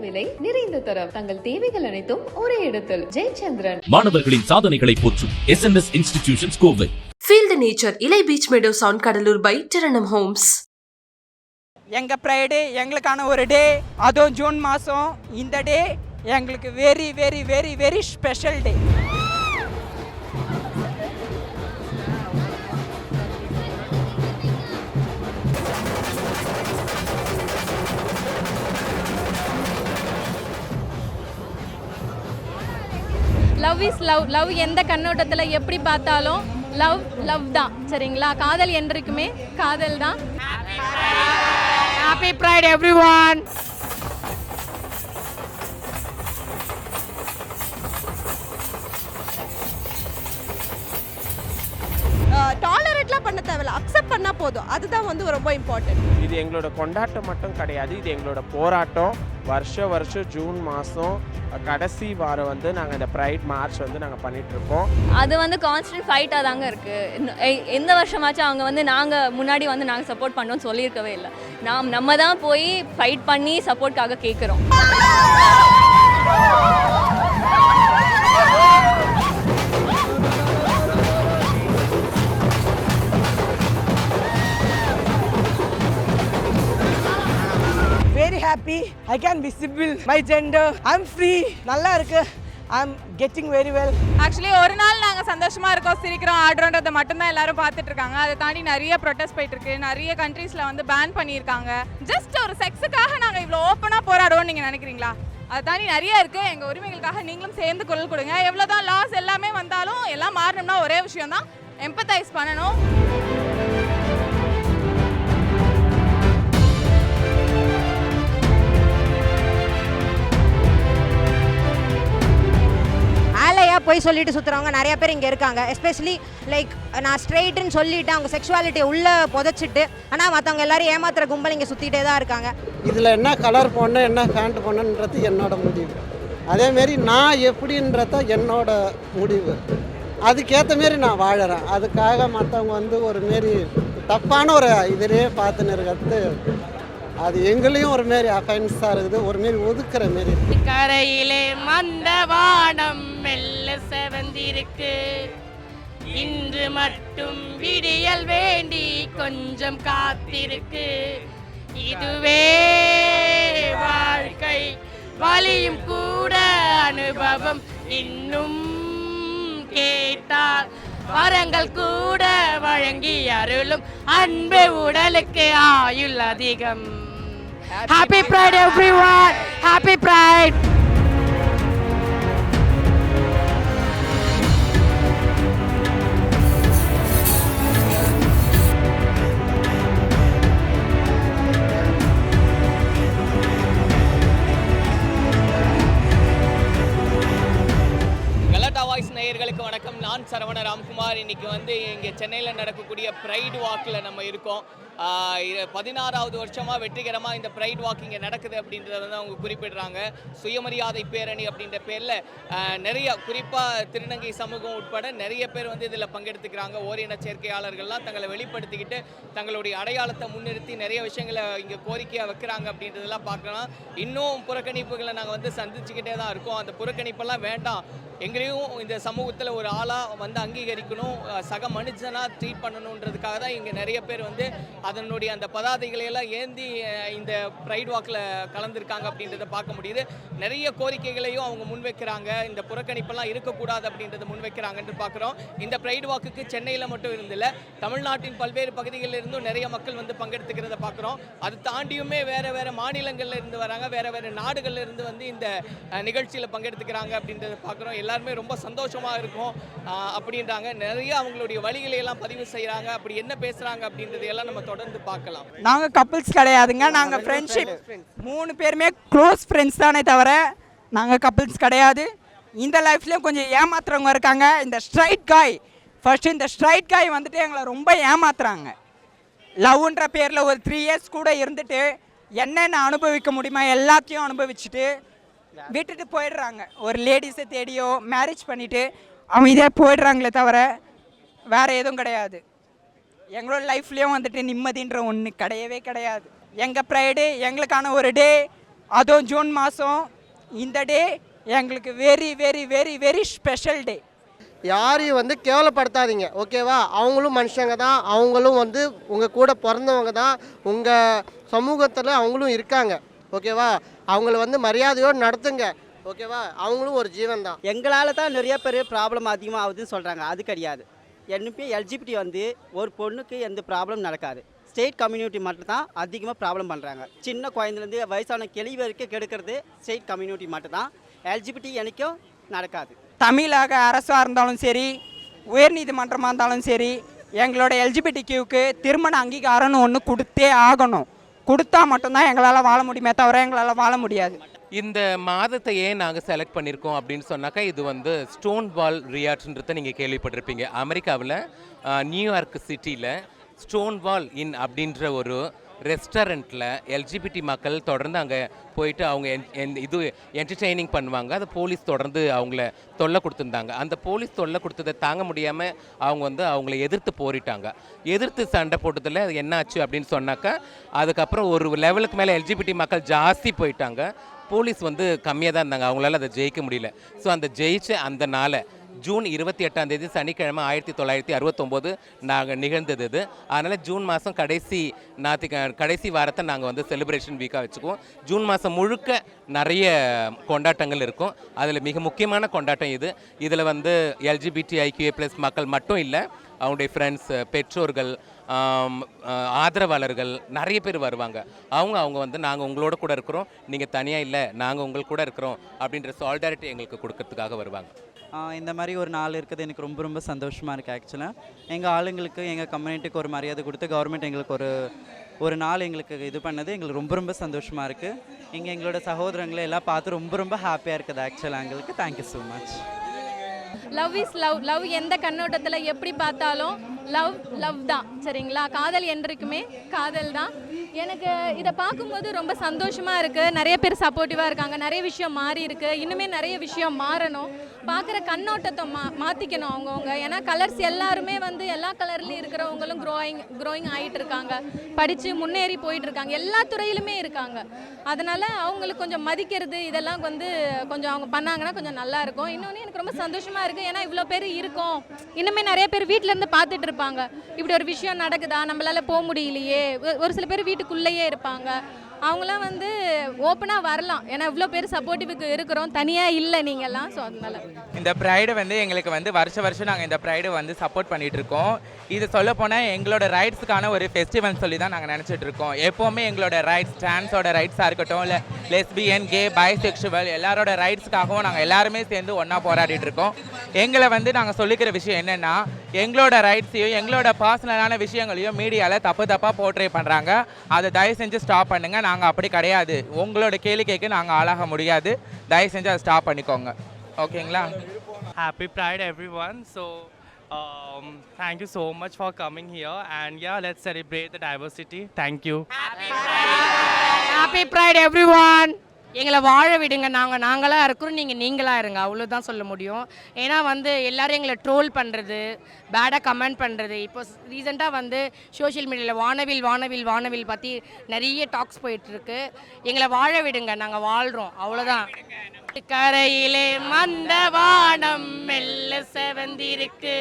விலை, நிறைந்த தரம். தங்கள் தேவைகள் அனைத்தும் ஒரே இடத்தில். ஜெயச்சந்திரன். மாணவர்களின் சாதனைகளை போற்றும் SNS Institutions Kovai. Feel the nature. Ilai Beach Meadows on Kadalur by Taranam Homes. எங்கள் ப்ரைடே எங்களுக்கான ஒரு டே, அதுவும் ஜூன் மாதம். இந்த டே எங்களுக்கு very very very very special day. Love is love. Love எந்த கண்ணோட்டத்தில் எப்படி பார்த்தாலும் லவ் லவ் தான், சரிங்களா? காதல் என்றைக்குமே காதல் தான். Happy pride everyone. டாலரேட்லாம் பண்ண தேவையில்ல, அக்செப்ட் பண்ணால் போதும். அதுதான் ரொம்ப இம்பார்ட்டன்ட். இது எங்களோட கொண்டாட்டம் மட்டும் கிடையாது, இது எங்களோட போராட்டம். வருஷம் ஜூன் மாதம் கடைசி வாரம் நாங்கள் இந்த ப்ரைட் மார்ச் நாங்கள் பண்ணிகிட்ருக்கோம். அது கான்ஸ்டன்ட் ஃபைட்டாக தாங்க இருக்குது. எந்த வருஷமாச்சும் அவங்க நாங்கள் முன்னாடி நாங்கள் சப்போர்ட் பண்ணோம்னு சொல்லியிருக்கவே இல்லை. நம்ம தான் போய் ஃபைட் பண்ணி சப்போர்ட்காக கேட்குறோம். Very happy. I can visible my gender. I'm free. நல்லா இருக்கு. I'm getting very well. Actually ஒரு நாள் நாங்கள் சந்தோஷமாக இருக்கோம், சிரிக்கிறோம், ஆடுறோன்றதை மட்டும்தான் எல்லாரும் பார்த்துட்டு இருக்காங்க. அதை தாண்டி நிறைய ப்ரொட்டஸ்ட் போயிட்டு இருக்கு. நிறைய கண்ட்ரீஸில் பேன் பண்ணியிருக்காங்க. ஜஸ்ட் ஒரு செக்ஸுக்காக நாங்கள் இவ்வளோ ஓப்பனாக போராடுவோம்னு நீங்கள் நினைக்கிறீங்களா? அதை தாண்டி நிறைய இருக்குது. எங்கள் உரிமைகளுக்காக நீங்களும் சேர்ந்து குரல் கொடுங்க. எவ்வளோதான் லாஸ் எல்லாமே வந்தாலும் எல்லாம் மாறணும்னா ஒரே விஷயம் தான், எம்பத்தைஸ் பண்ணணும். போய் சொல்லிட்டு சுற்றுறவங்க நிறைய பேர் இங்கே இருக்காங்க. எஸ்பெஷலி லைக் நான் ஸ்ட்ரெயிட்டுன்னு சொல்லிவிட்டு அவங்க செக்ஷுவாலிட்டியை உள்ளே புதைச்சிட்டு, ஆனால் மற்றவங்க எல்லாரும் ஏமாத்துற கும்பல் இங்கே சுற்றிட்டே தான் இருக்காங்க. இதில் என்ன கலர் போடணும், என்ன பேண்ட் போடணுன்றது என்னோட முடிவு. அதேமாரி நான் எப்படின்றத என்னோட முடிவு. அதுக்கேற்ற மாரி நான் வாழறேன். அதுக்காக மற்றவங்க ஒரு மாரி தப்பான ஒரு இதிலே பார்த்துன்னு இருக்கிறது அது எங்களையும் ஒரு மாரி அஃபென்ஸாக இருக்குது, ஒரு மாரி ஒதுக்குற மாரி. கரையிலே மந்தவானம் மெல்ல செவந்திருக்கு, இன்று மட்டும் விடியல் வேண்டி கொஞ்சம் காத்திருக்கு. இதுவே வாழ்க்கை, வலியும் கூட அனுபவம். இன்னும் கேட்டால் வரங்கள் கூட வழங்கி அருளும் அன்பு உடலுக்கு ஆயுள் அதிகம். Happy Pride everyone! Happy Pride! Voice நேயர்களுக்கு வணக்கம். நான் சரவண ராம்குமார். இன்னைக்கு இங்கே சென்னையில் நடக்கக்கூடிய ப்ரைட் வாக்கில் நம்ம இருக்கோம். 16வது வருஷமாக வெற்றிகரமாக இந்த ப்ரைட் வாக் இங்கே நடக்குது அப்படின்றத அவங்க குறிப்பிடுறாங்க. சுயமரியாதை பேரணி அப்படின்ற பேரில் நிறைய, குறிப்பாக திருநங்கை சமூகம் உட்பட நிறைய பேர் இதில் பங்கெடுத்துக்கிறாங்க. ஓரின சேர்க்கையாளர்கள்லாம் தங்களை வெளிப்படுத்திக்கிட்டு தங்களுடைய அடையாளத்தை முன்னிறுத்தி நிறைய விஷயங்களை இங்கே கோரிக்கையாக வைக்கிறாங்க அப்படின்றதெல்லாம் பார்க்கலாம். இன்னும் புறக்கணிப்புகளை நாங்கள் சந்திச்சுக்கிட்டே தான் இருக்கோம். அந்த புறக்கணிப்பெல்லாம் வேண்டாம், எங்களையும் இந்த சமூகத்தில் ஒரு ஆளாக அங்கீகரிக்கணும், சக மனுஷனாக ட்ரீட் பண்ணணுன்றதுக்காக தான் இங்கே நிறைய பேர் அதனுடைய அந்த பதாதைகளையெல்லாம் ஏந்தி இந்த ப்ரைட் வாக்கில் கலந்துருக்காங்க அப்படின்றத பார்க்க முடியுது. நிறைய கோரிக்கைகளையும் அவங்க முன்வைக்கிறாங்க. இந்த புறக்கணிப்பெல்லாம் இருக்கக்கூடாது அப்படின்றத முன்வைக்கிறாங்கன்னு பார்க்குறோம். இந்த ப்ரைட் வாக்குக்கு சென்னையில் மட்டும் இருந்தில்லை, தமிழ்நாட்டின் பல்வேறு பகுதிகளில் இருந்தும் நிறைய மக்கள் பங்கெடுத்துக்கிறத பார்க்குறோம். அது தாண்டியுமே வேறு மாநிலங்களில் இருந்து வராங்க, வேறு நாடுகளில் இருந்து இந்த நிகழ்ச்சியில் பங்கெடுத்துக்கிறாங்க அப்படின்றத பார்க்குறோம். எல்லாருமே ரொம்ப சந்தோஷமாக இருக்கும் அப்படின்றாங்க. நிறைய அவங்களுடைய வழிகளை எல்லாம் பதிவு செய்கிறாங்க. அப்படி என்ன பேசுகிறாங்க அப்படின்றதையெல்லாம் நம்ம தொடர்ந்து பார்க்கலாம். நாங்கள் கப்பிள்ஸ் கிடையாதுங்க, நாங்கள் ஃப்ரெண்ட்ஷிப். 3 பேருமே க்ளோஸ் ஃப்ரெண்ட்ஸ் தானே தவிர நாங்கள் கப்பிள்ஸ் கிடையாது. இந்த லைஃப்லேயும் கொஞ்சம் ஏமாத்துறவங்க இருக்காங்க. இந்த ஸ்ட்ரைட் காய் எங்களை ரொம்ப ஏமாத்துறாங்க. லவ்ன்ற பேரில் ஒரு 3 இயர்ஸ் கூட இருந்துட்டு என்னென்ன அனுபவிக்க முடியுமா எல்லாத்தையும் அனுபவிச்சுட்டு விட்டுட்டு போயிடுறாங்க. ஒரு லேடிஸை தேடியோ மேரேஜ் பண்ணிவிட்டு அமைதியாக போயிடுறாங்களே தவிர வேறு எதுவும் கிடையாது. எங்களோட லைஃப்லேயும் நிம்மதின்ற ஒன்று கிடையவே கிடையாது. எங்கள் ப்ரைடு எங்களுக்கான ஒரு டே, அதுவும் ஜூன் மாதம் இந்த டே எங்களுக்கு very very very very special day. யாரையும் வந்து கேவலப்படுத்தாதீங்க, ஓகேவா? அவங்களும் மனுஷங்க தான், அவங்களும் வந்து உங்கள் கூட பிறந்தவங்க தான், உங்கள் சமூகத்தில் அவங்களும் இருக்காங்க, ஓகேவா? அவங்கள வந்து மரியாதையோடு நடத்துங்க, ஓகேவா? அவங்களும் ஒரு ஜீவன் தான். எங்களால் தான் நிறைய பேர் ப்ராப்ளம் அதிகமாக ஆகுதுன்னு சொல்கிறாங்க. அது கிடையாது. என்னப்பே எல்ஜிபிடி வந்து ஒரு பொண்ணுக்கு எந்த ப்ராப்ளம் நடக்காது. ஸ்டேட் கம்யூனிட்டி மட்டும் தான் அதிகமாக ப்ராப்ளம் பண்ணுறாங்க. சின்ன குழந்தைலேருந்து வயசான கிளி வரைக்கும் கெடுக்கிறது ஸ்டேட் கம்யூனிட்டி மட்டும் தான். எல்ஜிபிடி எனக்கும் நடக்காது. தமிழக அரசாக இருந்தாலும் சரி, உயர்நீதிமன்றமாக இருந்தாலும் சரி, எங்களோட எல்ஜிபிடிக்கு திருமண அங்கீகாரம்னு ஒன்று கொடுத்தே ஆகணும். கொடுத்தா மட்டும்தான் எங்களால் வாழ முடியுமே தவிர எங்களால் வாழ முடியாது. இந்த மாதத்தை ஏன் நாங்கள் செலக்ட் பண்ணியிருக்கோம் அப்படின்னு சொன்னாக்கா, இது வந்து ஸ்டோன் வால் ரியாட்ன்றதை நீங்கள் கேள்விப்பட்டிருப்பீங்க. அமெரிக்காவில் நியூயார்க் சிட்டியில் ஸ்டோன் வால் இன் அப்படின்ற ஒரு ரெஸ்டாரண்ட்டில் எல்ஜிபிடி மக்கள் தொடர்ந்து அங்கே போயிட்டு அவங்க இது என்டர்டெய்னிங் பண்ணுவாங்க. அதை போலீஸ் தொடர்ந்து அவங்கள தொல்லை கொடுத்துருந்தாங்க. அந்த போலீஸ் தொல்லை கொடுத்ததை தாங்க முடியாமல் அவங்க வந்து அவங்கள எதிர்த்து போரிட்டாங்க. எதிர்த்து சண்டை போட்டதில் அது என்னாச்சு அப்படின்னு சொன்னாக்கா, அதுக்கப்புறம் ஒரு லெவலுக்கு மேலே எல்ஜிபிடி மக்கள் ஜாஸ்தி போயிட்டாங்க. போலீஸ் வந்து கம்மியாக தான் இருந்தாங்க, அவங்களால அதை ஜெயிக்க முடியல. ஸோ அந்த ஜெயிச்ச அந்த நாளை ஜூன் 28 சனிக்கிழமை 1969 நாங்கள் நிகழ்ந்தது இது. அதனால் ஜூன் மாதம் கடைசி வாரத்தை நாங்கள் வந்து செலிப்ரேஷன் வீக்காக வச்சுக்குவோம். ஜூன் மாதம் முழுக்க நிறைய கொண்டாட்டங்கள் இருக்கும். அதில் மிக முக்கியமான கொண்டாட்டம் இது. இதில் வந்து LGBTIQA+ மக்கள் மட்டும் இல்லை, அவங்களுடைய ஃப்ரெண்ட்ஸ், பெற்றோர்கள், ஆதரவாளர்கள் நிறைய பேர் வருவாங்க. அவங்க வந்து நாங்கள் உங்களோட கூட இருக்கிறோம், நீங்கள் தனியாக இல்லை, நாங்கள் உங்கள் கூட இருக்கிறோம் அப்படின்ற சாலிடாரிட்டி எங்களுக்கு கொடுக்கறதுக்காக வருவாங்க. இந்த மாதிரி ஒரு நாள் இருக்கிறது எனக்கு ரொம்ப ரொம்ப சந்தோஷமாக இருக்குது. ஆக்சுவலாக எங்கள் ஆளுங்களுக்கு, எங்கள் கம்யூனிட்டிக்கு ஒரு மரியாதை கொடுத்து கவர்மெண்ட் எங்களுக்கு ஒரு நாள் எங்களுக்கு இது பண்ணது எங்களுக்கு ரொம்ப ரொம்ப சந்தோஷமாக இருக்குது. இங்கே எங்களோட சகோதரங்களை எல்லாம் பார்த்து ரொம்ப ரொம்ப ஹாப்பியாக இருக்குது ஆக்சுவலாக எங்களுக்கு. Thank you so much. Love is love. Love எந்த கண்ணோட்டத்தில் எப்படி பார்த்தாலும் லவ் தான், சரிங்களா? காதல் என்றைக்குமே காதல் தான். எனக்கு இதை பார்க்கும்போது ரொம்ப சந்தோஷமாக இருக்குது. நிறைய பேர் சப்போர்ட்டிவாக இருக்காங்க, நிறைய விஷயம் மாறி இருக்குது, இன்னுமே நிறைய விஷயம் மாறணும். பார்க்குற கண்ணோட்டத்தை மாற்றிக்கணும் அவங்கவுங்க. ஏன்னா கலர்ஸ் எல்லாருமே வந்து எல்லா கலர்லேயும் இருக்கிறவங்களும் க்ரோயிங் ஆகிட்டு இருக்காங்க, படித்து முன்னேறி போயிட்டுருக்காங்க, எல்லா துறையிலுமே இருக்காங்க. அதனால் அவங்களுக்கு கொஞ்சம் மதிக்கிறது இதெல்லாம் வந்து கொஞ்சம் அவங்க பண்ணாங்கன்னா கொஞ்சம் நல்லாயிருக்கும். இன்னொன்று எனக்கு ரொம்ப சந்தோஷமாக இருக்குது, ஏன்னா இவ்வளோ பேர் இருக்கோம், இன்னுமே நிறைய பேர் வீட்டிலேருந்து பார்த்துட்டு இருப்பாங்க, இப்படி ஒரு விஷயம் நடக்குதா, நம்மளால் போக முடியலையே. ஒரு சில பேர் வீட்டுக்குள்ளேயே இருப்பாங்க, அவங்களாம் வந்து ஓப்பனாக வரலாம். ஏன்னா இவ்வளோ பேர் சப்போர்ட்டிவுக்கு இருக்கிறோம், தனியாக இல்லை நீங்கள்லாம். ஸோ அதனால இந்த ப்ரைடு வந்து எங்களுக்கு வந்து வருஷம் நாங்கள் இந்த ப்ரைடு வந்து சப்போர்ட் பண்ணிகிட்டு இருக்கோம். இது சொல்லப்போனால் எங்களோட ரைட்ஸுக்கான ஒரு ஃபெஸ்டிவல் சொல்லி தான் நாங்கள் நினச்சிட்டு இருக்கோம். எப்போவுமே எங்களோட ரைட்ஸ், டிரான்ஸோட ரைட்ஸாக இருக்கட்டும், இல்லை லெஸ்பியன், கே, பைசெக்சுவல் எல்லாரோட ரைட்ஸுக்காகவும் நாங்கள் எல்லாருமே சேர்ந்து ஒன்றா போராடிட்டு இருக்கோம். எங்களை வந்து நாங்கள் சொல்லிக்கிற விஷயம் என்னென்னா, எங்களோட ரைட்ஸையும் எங்களோட பர்சனலான விஷயங்களையும் மீடியாவில் தப்பாக போர்ட்ரே பண்ணுறாங்க. அதை தயவு செஞ்சு ஸ்டாப் பண்ணுங்கள். நாங்கள் அப்படி கிடையாது. உங்களோட கேள்விக்கு நாங்கள் ஆளாக முடியாது. தயவு செஞ்சு அதை ஸ்டாப் பண்ணிக்கோங்க, ஓகேங்களா? Happy Pride everyone. So thank you so much for coming here, and yeah, let's celebrate the diversity. Thank you. Happy Pride everyone. எங்களை வாழ விடுங்க, நாங்களாக இருக்கிறோம், நீங்களாக இருங்க, அவ்வளோதான் சொல்ல முடியும். ஏன்னா வந்து எல்லோரும் எங்களை ட்ரோல் பண்ணுறது, பேடாக கமெண்ட் பண்ணுறது, இப்போ ரீசெண்டாக வந்து சோஷியல் மீடியாவில் வானவில் பற்றி நிறைய டாக்ஸ் போயிட்டுருக்கு. எங்களை வாழ விடுங்க, நாங்கள் வாழ்கிறோம், அவ்வளோதான். கரையிலே மந்த வானம் மெல்ல செவந்திருக்கு,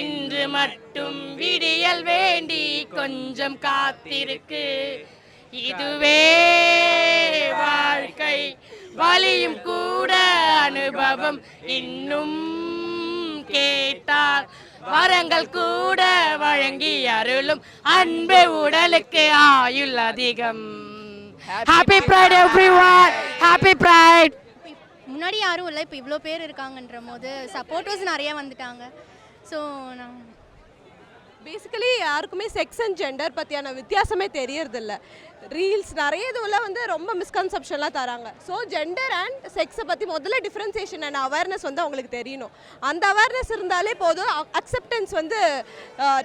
இன்று மட்டும் விடியல் வேண்டி கொஞ்சம் காத்திருக்கு, இதுவே வாழ்க்கை வலியும் கூட அனுபவம், இன்னும் கேட்டால் வரங்கள் கூட வழங்கி அருளும், அன்பு உடலுக்கு ஆயுள் அதிகம். Happy pride everyone, happy pride. முன்னாடி யாரும் இல்லை, இப்போ இவ்வளோ பேர் இருக்காங்கன்ற போது சப்போர்ட்டர்ஸ் நிறைய வந்துட்டாங்க. ஸோ நான் பேசிக்கலி யாருக்குமே செக்ஸ் அண்ட் ஜெண்டர் பற்றியான வித்தியாசமே தெரியறதில்ல. ரீல்ஸ் நிறைய இதுவில் வந்து ரொம்ப மிஸ்கன்செப்ஷன்லாம் தராங்க. ஸோ ஜெண்டர் அண்ட் செக்ஸை பற்றி முதல்ல டிஃப்ரென்சியேஷன் அண்ட் அவேர்னஸ் வந்து அவங்களுக்கு தெரியணும். அந்த அவேர்னஸ் இருந்தாலே போதும். அக்செப்டன்ஸ் வந்து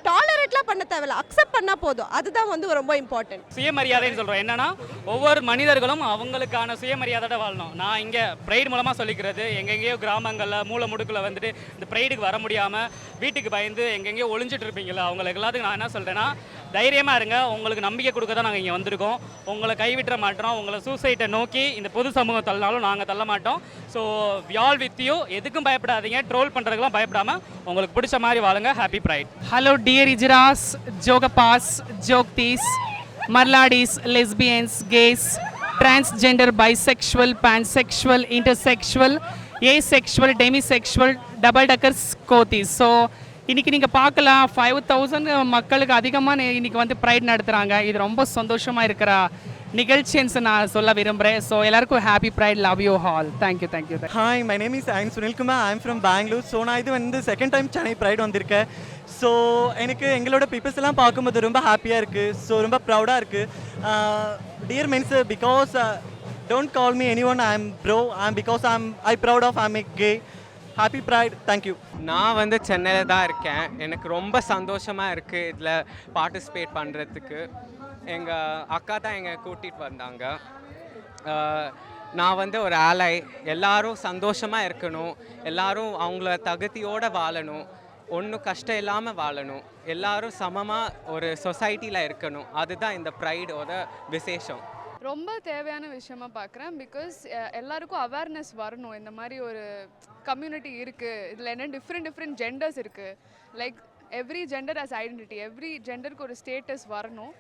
டாலரேட்லாம் பண்ண தேவையில்ல, அக்செப்ட் பண்ணால் போதும். அதுதான் வந்து ரொம்ப இம்பார்ட்டன்ட். சுயமரியாதைன்னு சொல்கிறோம். என்னன்னா ஒவ்வொரு மனிதர்களும் அவங்களுக்கான சுயமரியாதையோட வாழணும். நான் இங்கே ப்ரைடு மூலமாக சொல்லிக்கிறது, எங்கெங்கேயோ கிராமங்களில் மூல முடுக்கில் வந்துட்டு இந்த ப்ரைடுக்கு வர முடியாமல் வீட்டுக்கு பயந்து எங்கெங்கேயோ ஒளிஞ்சிட்டு இருப்பீங்களா, அவங்களுக்கு எல்லாத்துக்கும் நான் என்ன சொல்கிறேன்னா, தைரியமாக இருங்க. உங்களுக்கு நம்பிக்கை கொடுக்க தான் நாங்கள் இங்கே வந்திருக்கோம். இருக்கோம், உங்களை கைவிட்டுற மாட்டோம், உங்களை சூசைட்டை நோக்கி இந்த பொது சமூகம் தள்ளினாலும் நாங்கள் தள்ள மாட்டோம். So we all with you. எதுக்கும் பயப்படாதீங்க, ட்ரோல் பண்ணுறதுக்கெல்லாம் பயப்படாமல் உங்களுக்கு பிடிச்ச மாதிரி வாழுங்க. Happy pride. Hello dear hijras, jogappas, jogtis, மர்லாடிஸ், lesbians, gays, transgender, bisexual, pansexual, intersexual, asexual, demisexual, double deckers, kothis. So இன்றைக்கி நீங்கள் பார்க்கலாம் 5000 மக்களுக்கு அதிகமாக இன்றைக்கி வந்து ப்ரைட் நடத்துகிறாங்க. இது ரொம்ப சந்தோஷமாக இருக்கிற நிகழ்ச்சின்னு நான் சொல்ல விரும்புகிறேன். ஸோ எல்லாருக்கும் happy pride, love you all. Thank you. Hi, my name is I'm Sunilkumar. I'm from Bangalore. So நான் இது வந்து செகண்ட் டைம் சென்னை ப்ரைட் வந்திருக்கேன். ஸோ எனக்கு எங்களோட பீப்புள்ஸ் எல்லாம் பார்க்கும்போது ரொம்ப ஹாப்பியாக இருக்குது. ஸோ ரொம்ப ப்ரௌடாக இருக்குது. Dear means because don't call me any one, I'm bro, because I proud of I'm gay. Happy pride. Thank you. நான் வந்து சென்னையில் தான் இருக்கேன். எனக்கு ரொம்ப சந்தோஷமாக இருக்குது இதில் பார்ட்டிசிபேட் பண்ணுறதுக்கு. எங்கள் அக்கா தான் எங்களை கூட்டிகிட்டு வந்தாங்க. நான் வந்து ஒரு ஆலை. எல்லாரும் சந்தோஷமாக இருக்கணும், எல்லாரும் அவங்கள தகுதியோடு வாழணும், ஒன்றும் கஷ்டம் இல்லாமல் வாழணும், எல்லாரும் சமமாக ஒரு சொசைட்டியில் இருக்கணும். அதுதான் இந்த ப்ரைடோட விசேஷம். ரொம்ப தேவையான விஷயமா பார்க்குறேன். பிகாஸ் எல்லாருக்கும் அவேர்னஸ் வரணும். இந்த மாதிரி ஒரு கம்யூனிட்டி இருக்குது, இதில் என்ன டிஃப்ரெண்ட் ஜெண்டர்ஸ் இருக்குது. Like every gender has identity, every ஜெண்டருக்கு ஒரு ஸ்டேட்டஸ் வரணும்.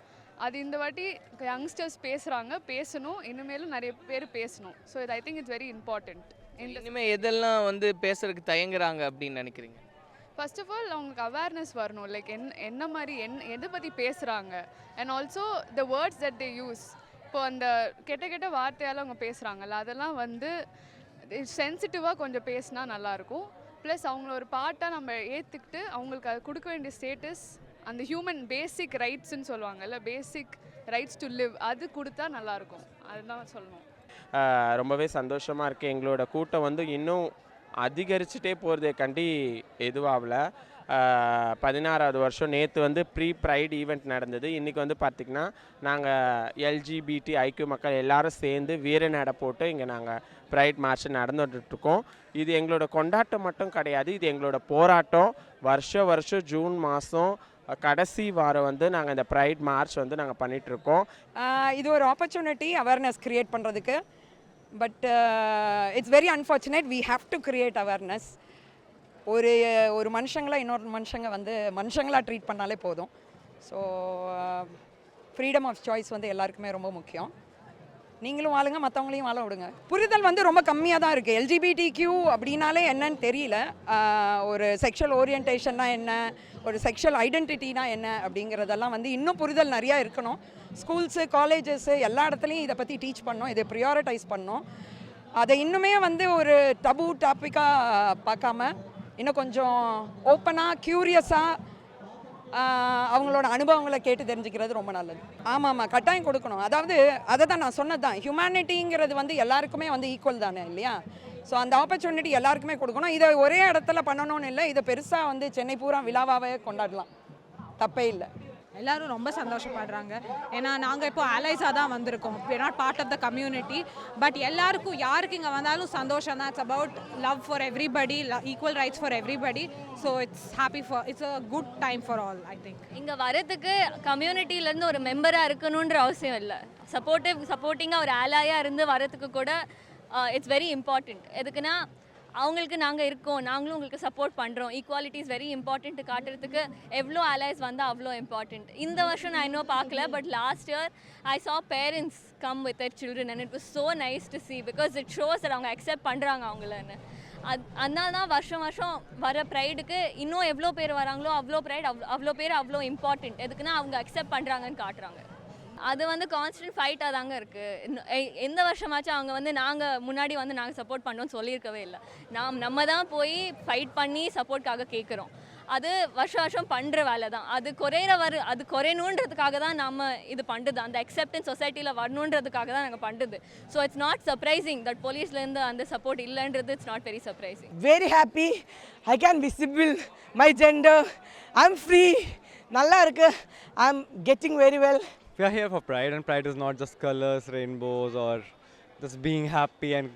அது இந்த வாட்டி யங்ஸ்டர்ஸ் பேசணும், இனிமேலும் நிறைய பேர் பேசணும். ஸோ இது I think it's very important. இனிமேல் எதெல்லாம் வந்து பேசுறதுக்கு தயங்குறாங்க அப்படின்னு நினைக்கிறீங்க? ஃபர்ஸ்ட் ஆஃப் ஆல் அவங்களுக்கு அவேர்னஸ் வரணும். லைக் என்ன மாதிரி எதை பற்றி பேசுகிறாங்க, and also the words that they use. இப்போ அந்த கெட்ட வார்த்தையால் அவங்க பேசுகிறாங்கல்ல, அதெல்லாம் வந்து சென்சிட்டிவாக கொஞ்சம் பேசினா நல்லாயிருக்கும். ப்ளஸ் அவங்கள ஒரு பார்ட்டாக நம்ம ஏற்றுக்கிட்டு அவங்களுக்கு அது கொடுக்க வேண்டிய ஸ்டேட்டஸ், அந்த ஹியூமன் பேசிக் ரைட்ஸ்ன்னு சொல்லுவாங்கல்ல, பேசிக் ரைட்ஸ் டு லிவ், அது கொடுத்தா நல்லாயிருக்கும். அதுதான் சொல்லணும். ரொம்பவே சந்தோஷமாக இருக்குது. எங்களோட கூட்டம் வந்து இன்னும் அதிகரிச்சுட்டே போகிறதே கண்டி எதுவாகல. 16வது வருஷம் நேற்று வந்து ப்ரீ ப்ரைட் ஈவெண்ட் நடந்தது. இன்றைக்கி வந்து பார்த்திங்கன்னா நாங்கள் எல்ஜிபிடி ஐக்கிய மக்கள் எல்லோரும் சேர்ந்து வீர நட போட்டு இங்கே நாங்கள் ப்ரைட் மார்ச் நடந்துகிட்ருக்கோம். இது எங்களோட கொண்டாட்டம் மட்டும் கிடையாது, இது எங்களோட போராட்டம். வருஷம் ஜூன் மாதம் கடைசி வாரம் வந்து நாங்கள் இந்த ப்ரைட் மார்ச் வந்து நாங்கள் பண்ணிகிட்ருக்கோம். இது ஒரு ஆப்பர்ச்சுனிட்டி அவேர்னஸ் க்ரியேட் பண்ணுறதுக்கு. But it's very unfortunate, we have to create awareness. ஒரு மனுஷங்களை இன்னொரு மனுஷங்களாக ட்ரீட் பண்ணாலே போதும். ஸோ ஃப்ரீடம் ஆஃப் சாய்ஸ் வந்து எல்லாருக்குமே ரொம்ப முக்கியம். நீங்களும் வாழுங்க, மற்றவங்களையும் வாழ விடுங்க. புரிதல் வந்து ரொம்ப கம்மியாக தான் இருக்குது. எல்ஜிபிடிக்யூ அப்படின்னாலே என்னன்னு தெரியல. ஒரு செக்ஷுவல் ஓரியன்டேஷன்னா என்ன, ஒரு செக்ஷுவல் ஐடென்டிட்டினா என்ன அப்படிங்கிறதெல்லாம் வந்து இன்னும் புரிதல் நிறையா இருக்கணும். ஸ்கூல்ஸு, காலேஜஸ்ஸு எல்லா இடத்துலையும் இதை பற்றி டீச் பண்ணோம், இதை ப்ரியாரிட்டைஸ் பண்ணோம். அதை இன்னுமே வந்து ஒரு டபு டாப்பிக்காக பார்க்காம இன்னும் கொஞ்சம் ஓப்பனாக, க்யூரியஸாக அவங்களோட அனுபவங்களை கேட்டு தெரிஞ்சுக்கிறது ரொம்ப நல்லது. ஆமாம், கட்டாயம் கொடுக்கணும். அதாவது அதை தான் நான் சொன்னது தான், ஹியூமனிட்டிங்கிறது வந்து எல்லாருக்குமே வந்து ஈக்குவல் தானே இல்லையா? ஸோ அந்த ஆப்பர்ச்சுனிட்டி எல்லாருக்குமே கொடுக்கணும். இதை ஒரே இடத்துல பண்ணணும்னு இல்லை, இதை பெருசாக வந்து சென்னை பூரா விழாவாகவே கொண்டாடலாம், தப்பே இல்லை. எல்லோரும் ரொம்ப சந்தோஷப்படுறாங்க. ஏன்னா நாங்கள் இப்போ அலைஸாக தான் வந்திருக்கோம், not part of the community. But எல்லாருக்கும், யாருக்கு இங்கே வந்தாலும் சந்தோஷம் தான். It's about love for everybody, equal rights for everybody. So it's a good time for all. I think இங்கே வரதுக்கு கம்யூனிட்டியிலேருந்து ஒரு மெம்பராக இருக்கணுன்ற அவசியம் இல்லை. சப்போர்ட்டிங்காக ஒரு ஆலாயாக இருந்து வரதுக்கு கூட இட்ஸ் வெரி இம்பார்ட்டண்ட். எதுக்குன்னா அவங்களுக்கு நாங்கள் இருக்கோம், நாங்களும் உங்களுக்கு சப்போர்ட் பண்ணுறோம், ஈக்குவாலிட்டி இஸ் வெரி இம்பார்ட்டன்ட் காட்டுறதுக்கு எவ்வளோ அலைஸ் வந்தால் அவ்வளோ இம்பார்ட்டண்ட். இந்த வருஷம் நான் இன்னும் பார்க்கல, but last year I saw parents come with their children and it was so nice to see because it shows that அவங்க அக்செப்ட் பண்ணுறாங்க அவங்களன்னு. அதனால தான் வருஷம் வர ப்ரைடுக்கு இன்னும் எவ்வளோ பேர் வராங்களோ அவ்வளோ ப்ரைட் அவ்வளோ இம்பார்ட்டண்ட். எதுக்குன்னா அவங்க அக்செப்ட் பண்ணுறாங்கன்னு காட்டுறாங்க. அது வந்து கான்ஸ்டன்ட் ஃபைட்டாக தாங்க இருக்குது. எந்த வருஷமாச்சும் அவங்க வந்து நாங்கள் சப்போர்ட் பண்ணோன்னு சொல்லியிருக்கவே இல்லை. நம்ம தான் போய் ஃபைட் பண்ணி சப்போர்ட்காக கேட்குறோம். அது வருஷம் பண்ணுற வேலை தான். அது குறையணுன்றதுக்காக தான் நம்ம இது பண்ணுறது, அந்த அக்செப்டன்ஸ் சொசைட்டியில் வரணுன்றதுக்காக தான் நாங்கள் பண்ணுறது. So it's not surprising that போலீஸ்லேருந்து அந்த சப்போர்ட் இல்லைன்றது. It's not very surprising. Very happy, I can visible my gender, I am free, நல்லா இருக்கு, I am getting very well. We are here for Pride, and Pride is not just colors, rainbows, or just being happy and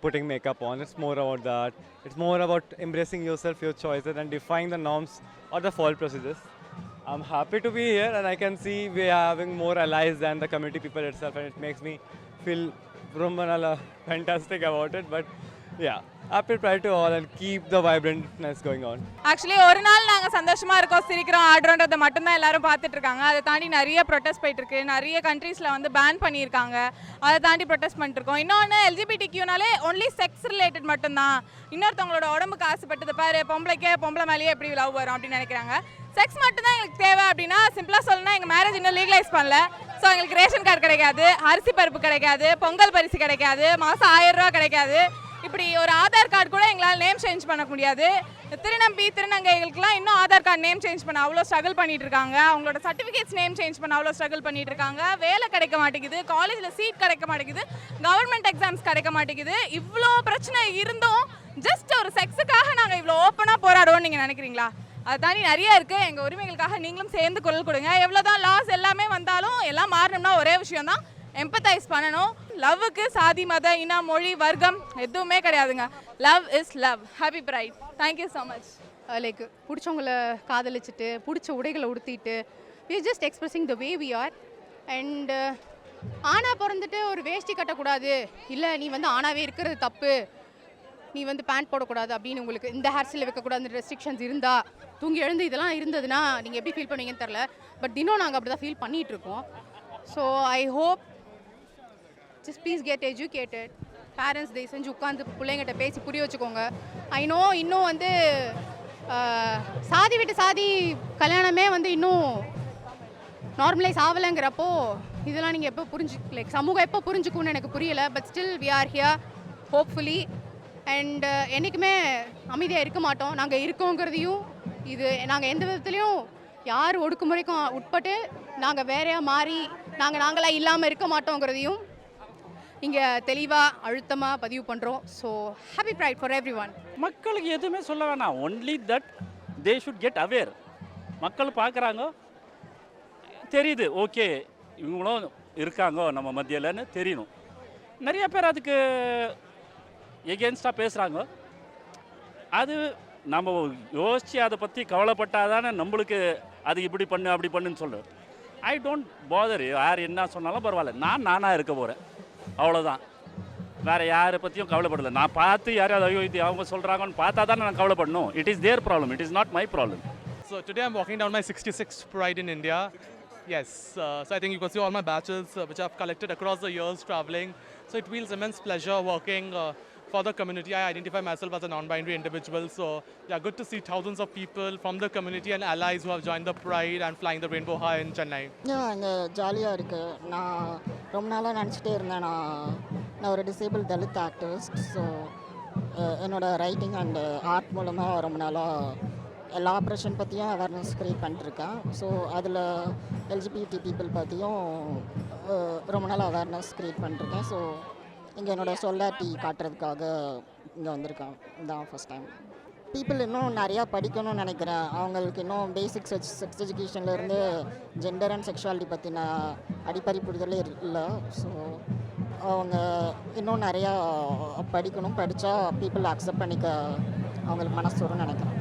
putting makeup on. It's more about that. It's more about embracing yourself, your choices, and defying the norms or the false procedures. I'm happy to be here, and I can see we are having more allies than the community people itself, and it makes me feel Romanala fantastic about it. But yeah, happy Pride to all, and keep the vibrantness going on. Actually ஒரு நாள் நாங்கள் சந்தோஷமாக இருக்கோம், சிரிக்கிறோம், ஆடுறோன்றதை மட்டும்தான் எல்லாரும் பார்த்துட்டு இருக்காங்க. அதை தாண்டி நிறைய ப்ரொட்டஸ்ட் போயிட்டு இருக்கு. நிறைய கண்ட்ரீஸில் வந்து பேன் பண்ணியிருக்காங்க. அதை தாண்டி ப்ரொட்டஸ்ட் பண்ணிட்டு இருக்கோம். இன்னொன்று LGBTQ-னாலே ஒன்லி செக்ஸ் ரிலேட்டட் மட்டும்தான். இன்னொருத்தவங்களோட உடம்புக்கு ஆசைப்பட்டது பாரு, பொம்பளை மேலேயே எப்படி லவ் வரும் அப்படின்னு நினைக்கிறாங்க. செக்ஸ் மட்டும்தான் எங்களுக்கு தேவை அப்படின்னா சிம்பிளாக சொல்லணும்னா எங்கள் மேரேஜ் இன்னும் லீகலைஸ் பண்ணல. ஸோ எங்களுக்கு ரேஷன் கார்டு கிடைக்காது, அரிசி பருப்பு கிடைக்காது, பொங்கல் பரிசு கிடைக்காது, மாதம் 1000 ரூபா கிடைக்காது. இப்படி ஒரு ஆதார் கார்டு கூட எங்களால் நேம் சேஞ்ச் பண்ண முடியாது. திருநம்பி திருநங்கைகளுக்குலாம் இன்னும் ஆதார் கார்டு நேம் சேஞ்ச் பண்ண அவ்வளோ ஸ்ட்ரகிள் பண்ணிட்டு இருக்காங்க. அவங்களோட சர்டிஃபிகேட்ஸ் நேம் சேஞ்ச் பண்ண அவ்வளோ ஸ்ட்ரகிள் பண்ணிட்டு இருக்காங்க. வேலை கிடைக்க மாட்டேங்குது, காலேஜில் சீட் கிடைக்க மாட்டேங்குது, கவர்மெண்ட் எக்ஸாம்ஸ் கிடைக்க மாட்டேங்குது. இவ்வளோ பிரச்சனை இருந்தும் ஜஸ்ட் ஒரு செக்ஸுக்காக நாங்கள் இவ்வளோ ஓப்பனாக போராடுவோம்னு நீங்கள் நினைக்கிறீங்களா? அது தாண்டி நிறைய இருக்குது. எங்கள் உரிமைகளுக்காக நீங்களும் சேர்ந்து குரல் கொடுங்க. எவ்வளோதான் லாஸ் எல்லாமே வந்தாலும் எல்லாம் மாறணும்னா ஒரே விஷயம் தான், எம்பத்தைஸ் பண்ணணும். லவ்வுக்கு சாதி மத இன மொழி வர்க்கம் எதுவுமே கிடையாதுங்க. Love is love. Happy pride. Thank you so much. Like பிடிச்சவங்கள காதலிச்சுட்டு பிடிச்ச உடைகளை உடுத்திட்டு we are just expressing the way we are. And ஆணா பிறந்துட்டு ஒரு வேஷ்டி கட்டக்கூடாது, இல்லை நீ வந்து ஆணாவே இருக்கிறது தப்பு, நீ வந்து பேண்ட் போடக்கூடாது அப்படின்னு உங்களுக்கு இந்த ஹேர் ஸ்டைல் வைக்கக்கூடாது ரெஸ்ட்ரிக்ஷன்ஸ் இருந்தால், தூங்கி எழுந்து இதெல்லாம் இருந்ததுன்னா நீங்கள் எப்படி ஃபீல் பண்ணுவீங்கன்னு தெரில. பட் தினம் நாங்கள் அப்படி தான் ஃபீல் பண்ணிகிட்ருக்கோம். So I hope just please get educated. Parents தயவு செஞ்சு உட்காந்து பிள்ளைங்கிட்ட பேசி புரிய வச்சுக்கோங்க. ஐ நோ இன்னும் வந்து சாதி விட்டு சாதி கல்யாணமே வந்து இன்னும் நார்மலைஸ் ஆகலைங்கிறப்போ இதெல்லாம் நீங்கள் எப்போ லைக் சமூகம் எப்போ புரிஞ்சுக்கும்னு எனக்கு புரியலை. But still we are here hopefully. And என்றைக்குமே அமைதியாக இருக்க மாட்டோம். நாங்கள் இருக்கோங்கிறதையும் இது நாங்கள் எந்த விதத்துலையும் யார் ஒடுக்குமுறைக்கும் உட்பட்டு நாங்கள் வேறையாக மாறி நாங்களாக இல்லாமல் இருக்க மாட்டோங்கிறதையும் இங்கே தெளிவாக அழுத்தமாக பதிவு பண்ணுறோம். So happy pride for every one. மக்களுக்கு எதுவுமே சொல்ல வேணாம், only that they should get aware. மக்கள் பார்க்குறாங்க, தெரியுது, ஓகே இவங்களும் இருக்காங்க நம்ம மத்தியிலன்னு தெரியணும். நிறைய பேர் அதுக்கு எகென்ஸ்டாக பேசுகிறாங்க. அது நம்ம யோசித்து அதை பற்றி கவலைப்பட்டால் தானே நம்மளுக்கு அது இப்படி பண்ணு அப்படி பண்ணுன்னு சொல்கிறேன். ஐ டோன்ட் பாதர், யார் என்ன சொன்னாலும் பரவாயில்ல, நானாக இருக்க போகிறேன், அவ்வளோதான். வேறு யாரை பற்றியும் கவலைப்படலை. நான் பார்த்து யாரையாவது ஐயோ இது அவங்க சொல்கிறாங்கன்னு பார்த்தா தானே நான் கவலைப்படணும். It is their problem, it is not my problem. So today I'm walking down my 66th Pride in India. Yes, so I think you can see all my badges which I've collected across the years traveling. So it feels immense pleasure working for the community. I identify myself as a non-binary individual. So yeah, good to see thousands of people from the community and allies who have joined the Pride and flying the rainbow high in Chennai. இங்கே ஜாலியாக இருக்குது. நான் ரொம்ப நாளாக நினச்சிட்டே இருந்தேன், நான் ஒரு டிசேபிள் தலித் ஆக்டிவிஸ்ட். ஸோ என்னோடய ரைட்டிங் அண்டு ஆர்ட் மூலமாக ரொம்ப நாளாக எல்லா ஆப்ரேஷன் பற்றியும் அவேர்னஸ் க்ரியேட் பண்ணிட்டுருக்கேன். ஸோ அதில் எல்ஜிபிடி பீப்புள் பற்றியும் ரொம்ப நாள் அவேர்னஸ் க்ரியேட் பண்ணிருக்கேன். ஸோ இங்கே என்னோடய சொல்லாட்டி காட்டுறதுக்காக இங்கே வந்திருக்கேன். இதுதான் ஃபஸ்ட் டைம். பீப்புள் இன்னும் நிறையா படிக்கணும்னு நினைக்கிறேன். அவங்களுக்கு இன்னும் பேசிக் செக்ஸ் எஜுகேஷன்லேருந்து ஜெண்டர் அண்ட் செக்ஷுவாலிட்டி பற்றின அடிப்படை புரிதலே இல்லை. ஸோ அவங்க இன்னும் நிறையா படிக்கணும். படித்தா பீப்புள் அக்செப்ட் பண்ணிக்க அவங்களுக்கு மனசு வரும்னு நினைக்கிறேன்.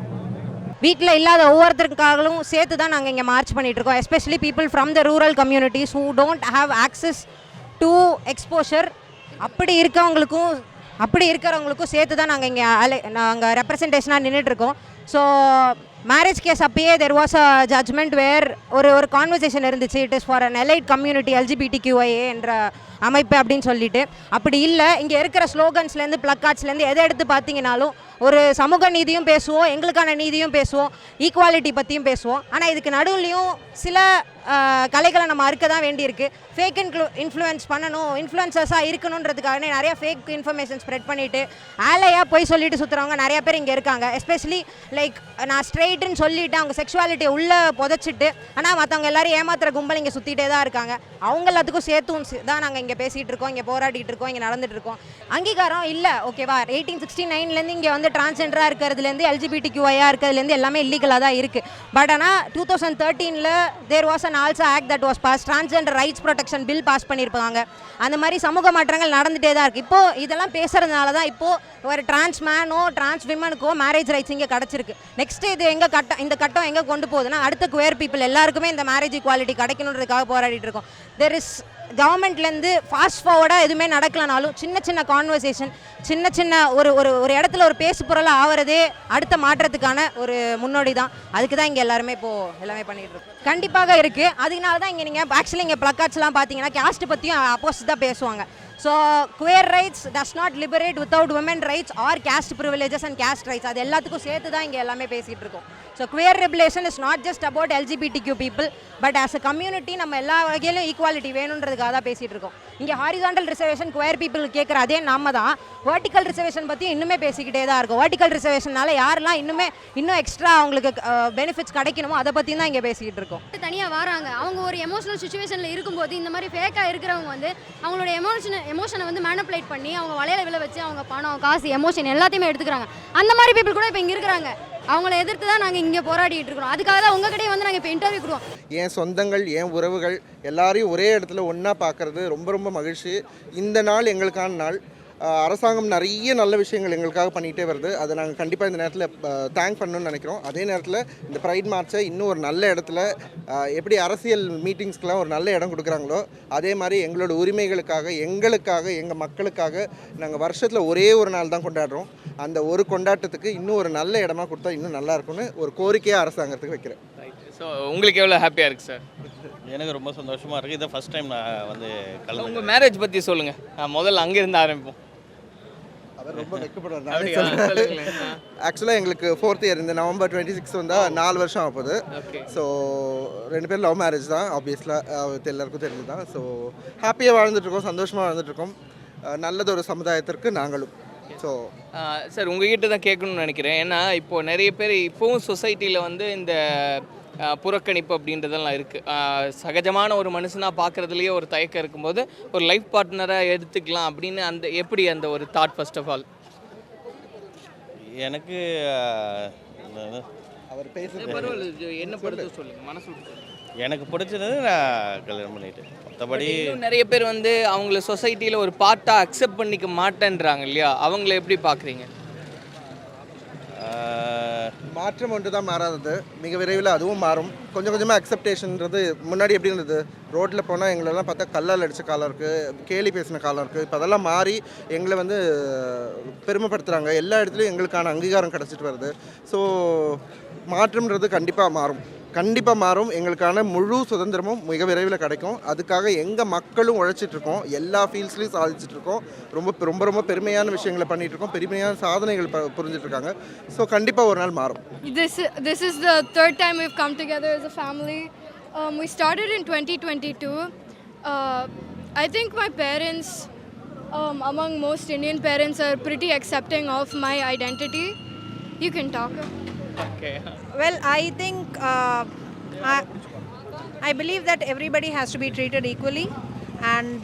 வீட்டில் இல்லாத ஒவ்வொருத்தருக்காகவும் சேர்த்து தான் நாங்கள் இங்கே மார்ச் பண்ணிகிட்ருக்கோம். Especially people from the rural communities who don't have access to exposure. அப்படி இருக்கிறவங்களுக்கும் சேர்த்து தான் நாங்கள் இங்கே ரெப்ரசன்டேஷனாக நின்றுட்டுருக்கோம். ஸோ மேரேஜ் கேஸ் அப்பயே தெர் வாஸ் அ ஜட்ஜ்மெண்ட் வேர் ஒரு கான்வர்சேஷன் இருந்துச்சு. It is for an elite community LGBTQIA என்ற அமைப்பு அப்படின்னு சொல்லிட்டு. அப்படி இல்லை, இங்கே இருக்கிற ஸ்லோகன்ஸ்லேருந்து ப்ளக்கார்ட்ஸ்லேருந்து எதை எடுத்து பார்த்தீங்கன்னாலும் ஒரு சமூக நீதியும் பேசுவோம், எங்களுக்கான நீதியும் பேசுவோம், ஈக்குவாலிட்டி பற்றியும் பேசுவோம். ஆனால் இதுக்கு நடுவுலையும் சில கலைகளை நம்ம அறுக்க தான் வேண்டியிருக்கு. ஃபேக் இன்ஃப்ளூயன்ஸ் பண்ணணும், இன்ஃப்ளூயன்சர்ஸாக இருக்கணுன்றதுக்காக நிறைய ஃபேக் இன்ஃபர்மேஷன் ஸ்ப்ரெட் பண்ணிவிட்டு ஆலையாக போய் சொல்லிட்டு சுற்றுறவங்க நிறைய பேர் இங்கே இருக்காங்க. எஸ்பெஷலி லைக் நான் ஸ்ட்ரெயிட்டுன்னு சொல்லிவிட்டு அவங்க செக்ஷுவாலிட்டியை உள்ளே புதைச்சிட்டு ஆனால் மற்றவங்க எல்லாரும் ஏமாத்துற கும்பல் இங்கே சுற்றிட்டே தான் இருக்காங்க. அவங்க எல்லாத்துக்கும் சேர்த்தும் தான் நாங்கள் இங்கே பேசிகிட்டு இருக்கோம், இங்கே போராடிட்டு இருக்கோம், இங்கே நடந்துட்டு இருக்கோம். அங்கீகாரம் இல்லை, ஓகேவா? 1869லேருந்து இங்கே வந்து டிரான்ஸ்ஜெண்டராக இருக்கிறதுலேருந்து LGBTQIயாக இருக்கிறதுலேருந்து எல்லாமே இல்லீகலாக தான் இருக்குது. பட் ஆனால் 2013 there was an also act that was pass, transgender rights protection bill pass பண்ணியிருப்பாங்க. அந்த மாதிரி சமூக மாற்றங்கள் நடந்துகிட்டே தான் இருக்குது. இப்போது இதெல்லாம் பேசுகிறதுனால தான் இப்போது ஒரு டிரான்ஸ் மேனோ டிரான்ஸ் விமனுக்கோ மேரேஜ் ரைட்ஸ் இங்கே கிடச்சிருக்கு. நெக்ஸ்ட்டு இது எங்கே இந்த கட்டம் எங்கே கொண்டு போகுதுன்னா, அடுத்த குயர் பீப்புள் எல்லாருக்குமே இந்த மேரேஜ் ஈக்குவாலிட்டி கிடைக்கணுன்றதுக்காக போராடிட்டு இருக்கோம். தெர் இஸ் கவர்மெண்ட்லேருந்து ஃபாஸ்ட் ஃபார்வர்டாக எதுவுமே நடக்கலனாலும் சின்ன சின்ன கான்வர்சேஷன், சின்ன சின்ன ஒரு ஒரு ஒரு இடத்துல ஒரு பேசு பொருளாக ஆகிறதே அடுத்த மாற்றத்துக்கான ஒரு முன்னோடி தான். அதுக்கு தான் இங்கே எல்லாருமே இப்போது எல்லாமே பண்ணிகிட்டு இருக்கோம். கண்டிப்பாக இருக்குது. அதனால தான் இங்கே நீங்கள் ஆக்சுவலி இங்கே ப்ளக்கார்ட்ஸ்லாம் பார்த்தீங்கன்னா கேஸ்ட் பற்றியும் அப்போசிட் தான் பேசுவாங்க. So queer rights does not liberate without women rights or caste privileges and caste rights. அது எல்லாத்துக்கும் சேர்த்து தான் இங்கே எல்லாமே பேசிகிட்டு இருக்கோம். So queer liberation is not just about LGBTQ people, but as a community நம்ம எல்லா வகையிலும் ஈக்குவாலிட்டி வேணுன்றதுக்காக தான் பேசிகிட்டு இருக்கோம். இங்கே ஹாரிசான்டல் ரிசர்வேஷன் குயர் பீப்புள் கேட்குற அதே நாம தான் வெர்டிக்கல் ரிசர்வேஷன் பற்றி இன்னுமே பேசிக்கிட்டே தான் இருக்கும். வெர்டிக்கல் ரிசர்வேஷனால யாரெல்லாம் இன்னும் எக்ஸ்ட்ரா அவங்களுக்கு பெனிஃபிட்ஸ் கிடைக்கணுமோ அதை பற்றி தான் இங்கே பேசிக்கிட்டு இருக்கோம். தனியாக வராங்க, அவங்க ஒரு எமோஷனல் சுச்சுவேஷனில் இருக்கும்போது இந்த மாதிரி ஃபேக்காக இருக்கிறவங்க வந்து அவங்களோட எமோஷனை வந்து மேனிப்புலேட் பண்ணி அவங்க வலையில விழ வச்சு அவங்க பணம் காசு எமோஷன் எல்லாத்தையுமே எடுத்துக்கிறாங்க. அந்த மாதிரி பீப்புள் கூட இப்போ இங்கே இருக்கிறாங்க. அவங்கள எதிர்த்து தான் நாங்கள் இங்கே போராடிட்டு இருக்கிறோம். அதுக்காக தான் உங்ககிட்டயே வந்து நாங்கள் இப்போ இன்டர்வியூ கொடுவோம். என் சொந்தங்கள், என் உறவுகள் எல்லாரையும் ஒரே இடத்துல ஒன்றா பார்க்குறது ரொம்ப ரொம்ப மகிழ்ச்சி. இந்த நாள் எங்களுக்கான நாள். அரசாங்கம் நிறைய நல்ல விஷயங்கள் எங்களுக்காக பண்ணிகிட்டே வருது. அதை நாங்கள் கண்டிப்பாக இந்த நேரத்தில் தேங்க் பண்ணணும்னு நினைக்கிறோம். அதே நேரத்தில் இந்த ப்ரைட் மார்ச்சை இன்னும் ஒரு நல்ல இடத்துல எப்படி அரசியல் மீட்டிங்ஸ்க்கெலாம் ஒரு நல்ல இடம் கொடுக்குறாங்களோ அதே மாதிரி எங்களோட உரிமைகளுக்காக, எங்கள் மக்களுக்காக நாங்கள் வருஷத்தில் ஒரே ஒரு நாள் தான் கொண்டாடுறோம். அந்த ஒரு கொண்டாட்டத்துக்கு இன்னும் ஒரு நல்ல இடமா கொடுத்தா இன்னும் நல்லா இருக்கும்னு ஒரு கோரிக்கையாக அரசாங்கத்துக்கு வைக்கிறேன். ஸோ உங்களுக்கு எவ்வளோ ஹாப்பியாக இருக்குது சார்? எனக்கு ரொம்ப சந்தோஷமாக இருக்குது. இதை ஃபஸ்ட் டைம் நான் வந்து கலந்து. உங்கள் மேரேஜ் பற்றி சொல்லுங்கள். முதல்ல அங்கேருந்து ஆரம்பிப்போம். அவர் ரொம்ப வெட்கப்படுறாரு. ஆக்சுவலாக எங்களுக்கு 4th இயர் இந்த November 26 வந்தால் 4 வருஷம் ஆகுது. ஸோ 2 பேரும் லவ் மேரேஜ் தான், ஆப்வியஸ்லாக எல்லாருக்கும் தெரிஞ்சு தான். ஸோ ஹாப்பியாக வாழ்ந்துட்டுருக்கோம், சந்தோஷமாக வாழ்ந்துட்டுருக்கோம். நல்லது ஒரு சமுதாயத்திற்கு நாங்களும். ஸோ சார் உங்ககிட்ட தான் கேட்கணும்னு நினைக்கிறேன். ஏன்னா இப்போது நிறைய பேர் இப்போவும் சொசைட்டியில் வந்து இந்த புறக்கணிப்பு அப்படின்றதெல்லாம் இருக்குது. சகஜமான ஒரு மனுஷனாக பார்க்குறதுலேயே ஒரு தயக்கம் இருக்கும்போது ஒரு லைஃப் பார்ட்னராக எடுத்துக்கலாம் அப்படின்னு எப்படி அந்த ஒரு தாட் ஃபர்ஸ்ட் ஆஃப் ஆல்? எனக்கு அவர் பேசுறது என்ன படுத்து சொல்லுங்கள், மனசு. எனக்கு பிடிச்சது நான் கல்யாணம் பண்ணிட்டு, மற்றபடி நிறைய பேர் வந்து அவங்கள சொசைட்டியில் ஒரு பார்ட்டாக அக்செப்ட் பண்ணிக்க மாட்டேன்றாங்க இல்லையா, அவங்கள எப்படி பார்க்குறீங்க? மாற்றம் ஒன்று தான் மாறாதது, மிக விரைவில் அதுவும் மாறும். கொஞ்சம் கொஞ்சமாக அக்செப்டேஷன்றது முன்னாடி எப்படி இருந்தது, ரோட்டில் போனால் எங்களெல்லாம் பார்த்தா கல்லால் அடித்த காலம் இருக்குது, கேலி பேசின காலம் இருக்குது. இப்போ அதெல்லாம் மாறி எங்களை வந்து பெருமைப்படுத்துகிறாங்க. எல்லா இடத்துலையும் எங்களுக்கான அங்கீகாரம் கிடச்சிட்டு வருது. ஸோ மாற்றம்ன்றது கண்டிப்பாக மாறும். எங்களுக்கான முழு சுதந்திரமும் மிக விரைவில் கிடைக்கும். அதுக்காக எங்கள் மக்களும் உழைச்சிட்ருக்கோம், எல்லா ஃபீல்ட்ஸ்லையும் சாதிச்சிட்ருக்கோம். ரொம்ப ரொம்ப பெருமையான விஷயங்களை பண்ணிகிட்ருக்கோம், பெருமையான சாதனைகள் புரிஞ்சிட்ருக்காங்க. ஸோ கண்டிப்பாக ஒரு நாள் மாறும். This is the third time we've come together as a family. We started in 2022. I think my parents, among most Indian parents, are pretty accepting of my identity. You can talk. Okay. Well, I think I believe that everybody has to be treated equally, and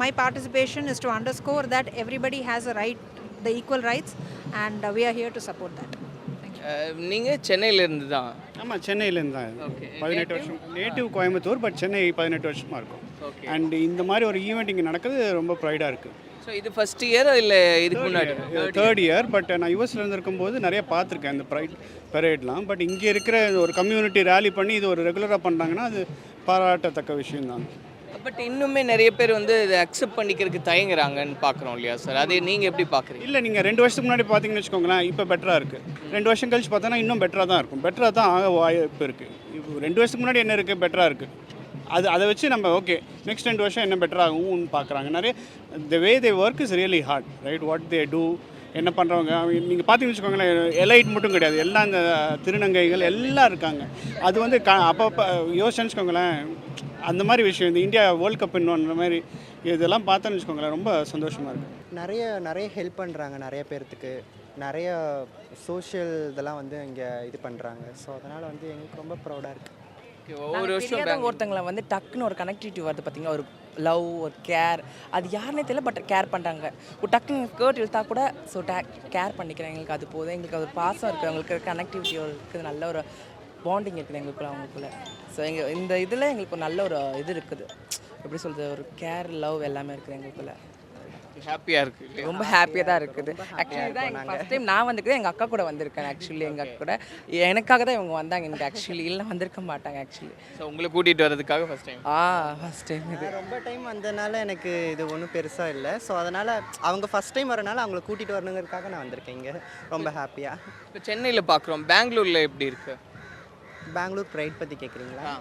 my participation is to underscore that everybody has the equal rights, and we are here to support that. நீங்கள் சென்னையிலேருந்து தான்? ஆமாம், சென்னையிலேருந்து தான். 18 வருஷம் native Coimbatore, but Chennai 18 வருஷமாக இருக்கும். And இந்த மாதிரி ஒரு ஈவெண்ட் இங்கே நடக்குது, ரொம்ப ப்ரைடாக இருக்குது. ஸோ இது ஃபர்ஸ்ட் இயர் இல்லை இதுக்கு முன்னாடி? Third year. பட் நான் யூஎஸ்ல இருந்திருக்கும்போது நிறைய பார்த்துருக்கேன் இந்த பரேட்லாம். பட் இங்கே இருக்கிற ஒரு கம்யூனிட்டி ரேலி பண்ணி இது ஒரு ரெகுலராக பண்ணுறாங்கன்னா அது பாராட்டத்தக்க விஷயம்தான். பட் இன்னுமே நிறைய பேர் வந்து இதை அக்செப்ட் பண்ணிக்கிறதுக்கு தயங்குறாங்கன்னு பார்க்குறோம் இல்லையா சார், அது நீங்கள் எப்படி பார்க்குறீங்க? இல்லை, நீங்கள் 2 வருஷத்துக்கு முன்னாடி பார்த்தீங்கன்னு வச்சுக்கோங்களேன், இப்போ பெட்டராக இருக்குது. 2 வருஷம் கழிச்சு பார்த்தோன்னா இன்னும் பெட்டராக தான் இருக்கும். பெட்டராக தான் ஆக வாய்ப்பு இருக்குது. இப்போ 2 வருஷத்துக்கு முன்னாடி என்ன இருக்குது, பெட்டராக இருக்குது. அதை வச்சு நம்ம ஓகே நெக்ஸ்ட் 2 வருஷம் என்ன பெட்டர் ஆகும்னு பார்க்குறாங்க. நிறைய the way they work is really hard, right? What they do, என்ன பண்ணுறவங்க நீங்கள் பார்த்தீங்கன்னு வச்சுக்கோங்களேன், எலைட் மட்டும் கிடையாது, எல்லாம் இந்த திருநங்கைகள் எல்லாம் இருக்காங்க. அது வந்து அப்பப்போ யோசிச்சுன்னு வச்சுக்கோங்களேன், அந்த மாதிரி விஷயம் இந்த இந்தியா வேர்ல்ட் கப் இன்னொன்ற மாதிரி இதெல்லாம் பார்த்தோன்னு வச்சுக்கோங்களேன், ரொம்ப சந்தோஷமாக இருக்குது. நிறைய ஹெல்ப் பண்ணுறாங்க, நிறைய பேர்த்துக்கு நிறைய சோஷியல் இதெல்லாம் வந்து இங்கே இது பண்ணுறாங்க. ஸோ அதனால் வந்து எங்களுக்கு ரொம்ப ப்ரௌடாக இருக்குது. ஒவ்வொரு வருஷம் ஒருத்தங்களை வந்து டக்குன்னு ஒரு கனெக்டிவிட்டி வருது பார்த்தீங்கன்னா, ஒரு லவ் ஒரு கேர், அது யாருன்னே தெரியல, பட் கேர் பண்ணுறாங்க. ஒரு டக்குன்னு ஸ்கர்ட் இழுத்தா கூட ஸோ கேர் பண்ணிக்கிறேன். எங்களுக்கு அது போதும். எங்களுக்கு ஒரு பாசம் இருக்குது, அவங்களுக்கு கனெக்டிவிட்டி இருக்குது, நல்ல ஒரு பாண்டிங் இருக்குது எங்களுக்குள்ள அவங்களுக்குள்ள. ஸோ இந்த இதில் எங்களுக்கு ஒரு நல்ல ஒரு இது இருக்குது, எப்படி சொல்கிறது, ஒரு கேர் லவ் எல்லாமே இருக்குது எங்களுக்குள்ள. ஹாப்பியாக இருக்குது, ரொம்ப ஹாப்பியாக தான் இருக்குது. ஆக்சுவலி தான் எங்கள் ஃபஸ்ட் டைம் நான் வந்துருக்கேன், எங்கள் அக்கா கூட வந்திருக்கேன். ஆக்சுவலி எங்கள் அக்கா கூட எனக்காக தான் இவங்க வந்தாங்க எனக்கு. ஆக்சுவலி இல்லை வந்திருக்க மாட்டாங்க ஆக்சுவலி. ஸோ உங்களை கூட்டிகிட்டு வரதுக்காக ஃபஸ்ட் டைம்? ஃபஸ்ட் டைம் இது. ரொம்ப டைம் வந்ததுனால எனக்கு இது ஒன்றும் பெருசாக இல்லை. ஸோ அதனால் அவங்க ஃபஸ்ட் டைம் வரனால அவங்கள கூட்டிகிட்டு வரணுங்கிறதுக்காக நான் வந்திருக்கேன் இங்கே. ரொம்ப ஹாப்பியாக. இப்போ சென்னையில் பார்க்குறோம், பெங்களூரில் எப்படி இருக்குது? பெங்களூர் ப்ரைட் பற்றி கேட்குறீங்களா?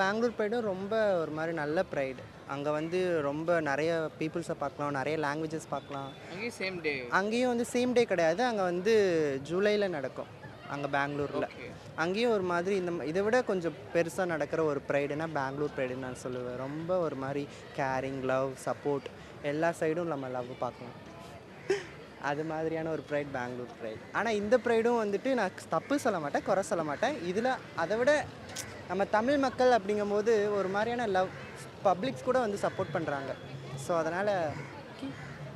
பெங்களூர் ப்ரைடும் ரொம்ப ஒரு மாதிரி நல்ல ப்ரைடு. அங்கே வந்து ரொம்ப நிறைய பீப்புள்ஸை பார்க்கலாம், நிறைய லாங்குவேஜஸ் பார்க்கலாம். அங்கேயும் சேம் டே? அங்கேயும் வந்து சேம் டே கிடையாது, அங்கே வந்து ஜூலையில் நடக்கும் அங்கே பெங்களூரில். அங்கேயும் ஒரு மாதிரி இதை விட கொஞ்சம் பெருசாக நடக்கிற ஒரு ப்ரைடுனா பெங்களூர் ப்ரைடுன்னு நான் சொல்லுவேன். ரொம்ப ஒரு மாதிரி கேரிங், லவ், சப்போர்ட், எல்லா சைடும் நம்ம லவ் பார்க்கலாம். அது மாதிரியான ஒரு ப்ரைட் பெங்களூர் ப்ரைட். ஆனால் இந்த ப்ரைடும் வந்துட்டு நான் தப்பு சொல்ல மாட்டேன், குறை சொல்ல மாட்டேன். இதில் அதை விட நம்ம தமிழ் மக்கள் அப்படிங்கும்போது ஒரு மாதிரியான லவ் பப்ளிக்ஸ் கூட வந்து சப்போர்ட் பண்ணுறாங்க. ஸோ அதனால்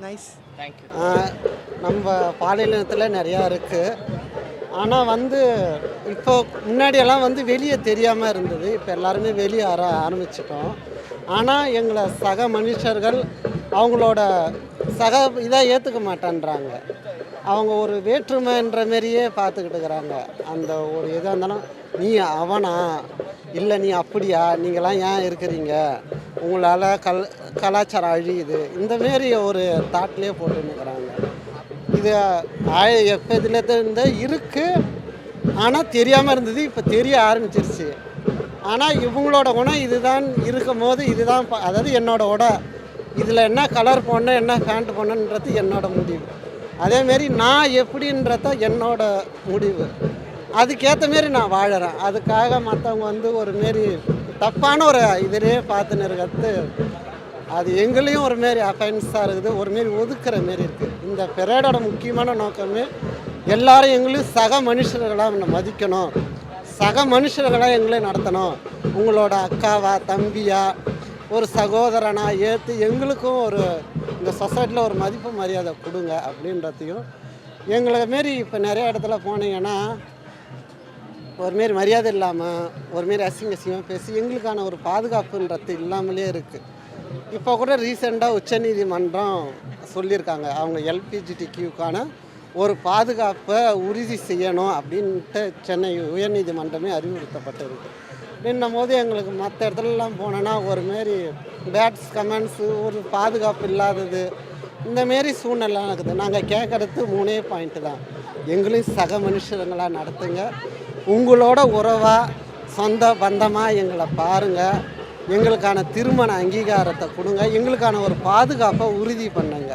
நைஸ். தேங்க்யூ. நம்ம பாலினத்தில் நிறையா இருக்குது. ஆனால் வந்து இப்போ முன்னாடியெல்லாம் வந்து வெளியே தெரியாமல் இருந்தது, இப்போ எல்லாருமே வெளியே ஆரம்பிச்சிட்டோம். ஆனால் எங்களை சக மனுஷர்கள் அவங்களோட சக இதாக ஏற்றுக்க மாட்டேன்றாங்க. அவங்க ஒரு வேற்றுமைன்ற மாரியே பார்த்துக்கிட்டு இருக்கிறாங்க. அந்த ஒரு எதாக இருந்தாலும் நீ அவனா இல்லை நீ அப்படியா, நீங்களாம் ஏன் இருக்கிறீங்க, உங்களால் கலாச்சாரம் அழியுது, இந்தமாரி ஒரு தாட்லேயே போட்டுன்னுக்கிறாங்க. இது எப்போதுலேருந்து இருக்குது, ஆனால் தெரியாமல் இருந்தது, இப்போ தெரிய ஆரம்பிச்சிருச்சு. ஆனால் இவங்களோட குணம் இதுதான் இருக்கும் போது இதுதான் அதாவது என்னோட உடை, இதில் என்ன கலர் போடணும் என்ன பேண்ட் போடணுன்றது என்னோட முடிவு. அதேமாரி நான் எப்படின்றத என்னோட முடிவு, அதுக்கேற்ற மாரி நான் வாழறேன். அதுக்காக மற்றவங்க வந்து ஒரு மாரி தப்பான ஒரு இதிலே பார்த்துன்னு இருக்கிறது அது எங்களையும் ஒரு மாரி அஃபென்ஸாக இருக்குது, ஒரு மாரி ஒதுக்குற மாரி இருக்குது. இந்த பெரேடோட முக்கியமான நோக்கமே எல்லாரும் எங்களையும் சக மனுஷர்களாக மதிக்கணும், சக மனுஷர்களாக எங்களையும் நடத்தணும். உங்களோட அக்காவா தம்பியா ஒரு சகோதரனா ஏற்று எங்களுக்கும் ஒரு இந்த சொசைட்டியில் ஒரு மதிப்பு மரியாதை கொடுங்க அப்படின்றதையும். எங்களை மாரி இப்போ நிறைய இடத்துல போனீங்கன்னா ஒருமாரி மரியாதை இல்லாமல் ஒருமாரி அசிங்கமாக பேசி எங்களுக்கான ஒரு பாதுகாப்புன்றது இல்லாமலே இருக்குது. இப்போ கூட ரீசெண்டாக உச்சநீதிமன்றம் சொல்லியிருக்காங்க, அவங்க எல்பிஜிடிக்யூக்கான ஒரு பாதுகாப்பை உறுதி செய்யணும் அப்படின்ட்டு சென்னை உயர்நீதிமன்றமே அறிவுறுத்தப்பட்டிருக்கு. அப்படின்னும் போது எங்களுக்கு மற்ற இடத்துலலாம் போனோன்னா ஒருமாரி பேட்ஸ் கமெண்ட்ஸு, ஒரு பாதுகாப்பு இல்லாதது, இந்தமாரி சூழ்நிலை இருக்குது. நாங்கள் கேட்குறது 3 பாயிண்ட்டு தான். எங்களையும் சக மனுஷங்களாக நடத்துங்க, உங்களோட உறவாக சொந்த பந்தமாக எங்களை பாருங்கள், எங்களுக்கான திருமண அங்கீகாரத்தை கொடுங்க, எங்களுக்கான ஒரு பாதுகாப்பை உறுதி பண்ணுங்க.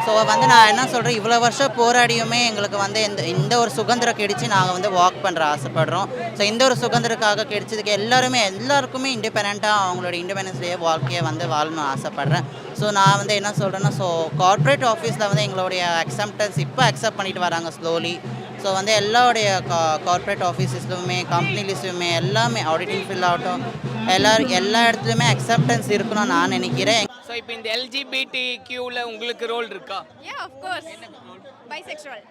ஸோ வந்து நான் என்ன சொல்கிறேன், இவ்வளோ வருஷம் போராடியுமே எங்களுக்கு வந்து இந்த ஒரு சுதந்திரம் கிடைச்சி நாங்கள் வந்து வாக் பண்ணுற ஆசைப்படுறோம். ஸோ இந்த ஒரு சுதந்திரக்காக கிடைச்சதுக்கு எல்லாருக்குமே இண்டிபெண்ட்டாக அவங்களோட இண்டிபெண்டன்ஸ்லேயே வாழ்க்கையை வந்து வாழணும்னு ஆசைப்பட்றேன். ஸோ நான் வந்து என்ன சொல்கிறேன்னா, ஸோ கார்ப்பரேட் ஆஃபீஸில் வந்து எங்களுடைய அக்செப்டன்ஸ் இப்போ அக்செப்ட் பண்ணிட்டு வராங்க ஸ்லோலி. ஸோ வந்து எல்லாருடைய கார்ப்பரேட் ஆஃபீஸஸ்லையுமே கம்பெனிலிஸ்லையுமே எல்லாமே ஆடிட்டிங் ஃபில் ஆகட்டும் எல்லா இடத்துலையுமே அக்செப்டன்ஸ் இருக்கணும்னு நான் நினைக்கிறேன். ஸோ இப்போ இந்த LGBTQல உங்களுக்கு ரோல் இருக்கா? Of course. பைசெக்சுவல்.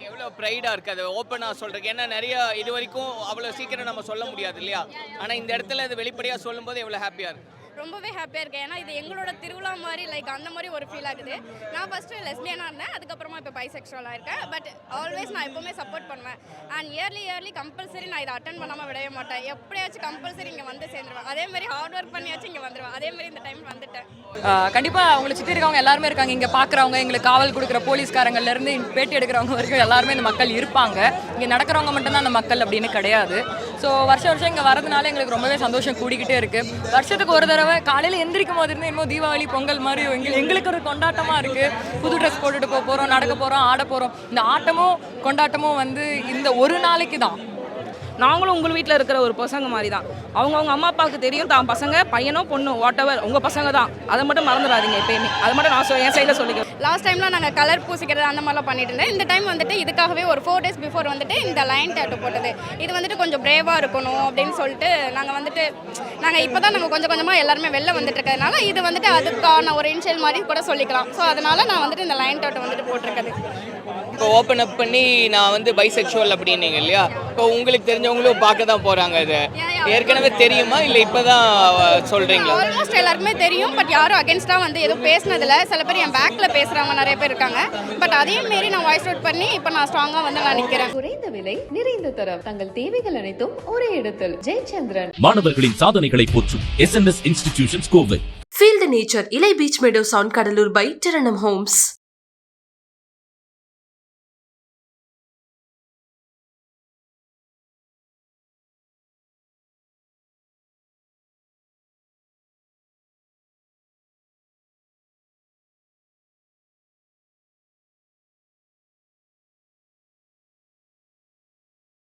எவ்வளோ ப்ரைடாக இருக்குது அது ஓப்பனாக சொல்கிறதுக்கு? ஏன்னா நிறைய இது வரைக்கும் அவ்வளோ சீக்கிரம் நம்ம சொல்ல முடியாது இல்லையா? ஆனால் இந்த இடத்துல அது வெளிப்படையாக சொல்லும்போது எவ்வளோ ஹாப்பியாக இருக்குது? ரொம்பவே ஹாப்பியாக இருக்கேன். ஏன்னா இது எங்களோட திருவிழா மாதிரி, லைக் அந்த மாதிரி ஒரு ஃபீல் ஆகுது. நான் ஃபஸ்ட்டு லெஸ்பியனாக இருந்தேன், அதுக்கப்புறமா இப்போ பைசெக்சுவலாக இருக்கேன். பட் ஆல்வேஸ் நான் எப்போவுமே சப்போர்ட் பண்ணுவேன். அண்ட் இயர்லி கம்பல்சரி நான் இதை அட்டன் பண்ணாமல் விடவே மாட்டேன். எப்படியாச்சும் கம்பல்சரி இங்கே வந்து சேர்ந்துருவேன். அதேமாதிரி ஹார்ட் ஒர்க் பண்ணியாச்சும் இங்கே வந்துடுவேன். அதேமாதிரி இந்த டைம் வந்துட்டேன். கண்டிப்பாக அவங்களை சுற்றி இருக்கவங்க எல்லாருமே இருக்காங்க. இங்கே பார்க்குறவங்க, எங்களுக்கு காவல் கொடுக்குற போலீஸ்காரங்கள்லேருந்து பேட்டி எடுக்கிறவங்க வரைக்கும் எல்லாருமே இந்த மக்கள் இருப்பாங்க. இங்கே நடக்கிறவங்க மட்டும்தான் அந்த மக்கள் அப்படின்னு கிடையாது. ஸோ வருஷம் இங்கே வரதுனால எங்களுக்கு ரொம்பவே சந்தோஷம் கூடிக்கிட்டே இருக்குது. வருஷத்துக்கு ஒரு தடவை காலையில் எந்திரிக்கும் போது இருந்து என்னமோ தீபாவளி பொங்கல் மாதிரி எங்களுக்கு ஒரு கொண்டாட்டமாக இருக்குது. புது ட்ரெஸ் போட்டுட்டு போகிறோம், நடக்க போகிறோம், ஆட போகிறோம். இந்த ஆட்டமும் கொண்டாட்டமும் வந்து இந்த ஒரு நாளைக்கு தான். நாங்களும் உங்கள் வீட்டில் இருக்கிற ஒரு பசங்க மாதிரி தான். அவங்கவுங்க அம்மா அப்பாவுக்கு தெரியும் தான் பசங்க பையனோ பொண்ணோ வாட் எவர் உங்கள் பசங்க தான். அதை மட்டும் மறந்துடாதீங்க எப்பயுமே. அதை மட்டும் நான் என் சைடில் சொல்லிக்கிறேன். லாஸ்ட் டைம்லாம் நாங்கள் கலர் பூசிக்கிறது அந்த மாதிரிலாம் பண்ணிட்டு இருந்தேன். இந்த டைம் வந்துட்டு இதுக்காகவே ஒரு 4 days பிஃபோர் வந்துட்டு இந்த லைன் டேட்டூ போட்டது. இது வந்துட்டு கொஞ்சம் பிரேவாக இருக்கணும் அப்படின்னு சொல்லிட்டு நாங்கள் இப்போ தான் கொஞ்சம் கொஞ்சமாக எல்லாருமே வெளில வந்துட்டு இருக்கிறதுனால இது வந்துட்டு அதுக்கான ஒரு இனிஷியல் மாதிரி கூட சொல்லிக்கலாம். ஸோ அதனால் நான் வந்துட்டு இந்த லைன் டேட்டூ வந்துட்டு போட்டிருக்கது. இப்போ ஓப்பன் அப் பண்ணி நான் வந்து பைசெக்சுவல் அப்படின்னீங்க இல்லையா? இப்போ உங்களுக்கு தெரிஞ்சவங்களும் பார்க்க தான் போகிறாங்க. இது ஏற்கனவே தெரியுமா இல்லை இப்போ தான் சொல்கிறீங்களா? ஆல்மோஸ்ட் எல்லாருக்குமே தெரியும். பட் யாரும் அகேன்ஸ்டாக வந்து எதுவும் பேசினதில்ல. சில பேர் என் பேக்கில் பேசுகிறவங்க நிறைய பேர் இருக்காங்க. பட் அதே மாரி நான் வாய்ஸ் அவுட் பண்ணி இப்போ நான் ஸ்ட்ராங்காக வந்து நான் நிற்கிறேன். குறைந்த விலை நிறைந்த தரம் தங்கள் தேவைகள் அனைத்தும் ஒரே இடத்தில். ஜெயச்சந்திரன். மாணவர்களின் சாதனைகளை போற்றும் SNS institutions Kovai. Feel the nature. Ilai Beach Meadows on Kadalur by Teranam Homes.